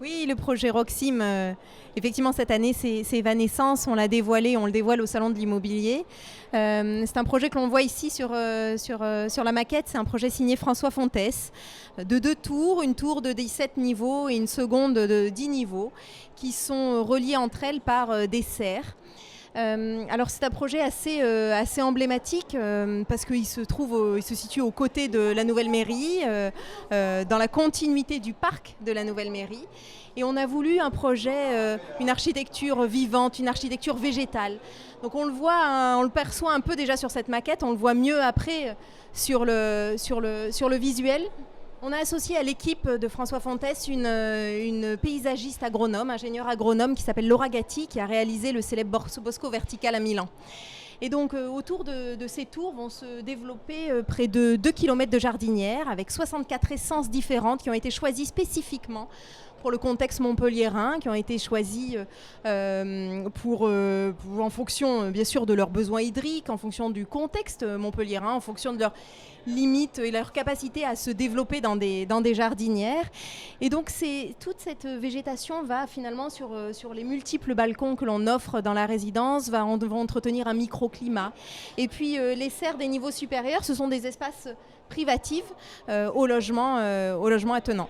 Oui, le projet Roxim, effectivement cette année c'est Evanescence, on l'a dévoilé, on le dévoile au Salon de l'Immobilier. C'est un projet que l'on voit ici sur la maquette, c'est un projet signé François Fontès, de 2 tours, une tour de 17 niveaux et une seconde de 10 niveaux, qui sont reliées entre elles par des serres. Alors c'est un projet assez emblématique parce qu'il il se situe aux côtés de la nouvelle mairie, dans la continuité du parc de la nouvelle mairie. Et on a voulu un projet, une architecture vivante, une architecture végétale. Donc on le voit, hein, on le perçoit un peu déjà sur cette maquette, on le voit mieux après sur le visuel. On a associé à l'équipe de François Fontès une paysagiste agronome, ingénieure agronome qui s'appelle Laura Gatti, qui a réalisé le célèbre Bosco Vertical à Milan. Et donc autour de ces tours vont se développer près de 2 km de jardinières avec 64 essences différentes qui ont été choisies spécifiquement pour le contexte montpelliérain, qui ont été choisis en fonction bien sûr de leurs besoins hydriques, en fonction du contexte montpelliérain, en fonction de leurs limites et leur capacité à se développer dans des jardinières. Et donc toute cette végétation va finalement sur les multiples balcons que l'on offre dans la résidence, va entretenir un microclimat. Et puis les serres des niveaux supérieurs, ce sont des espaces privatifs au logement attenant.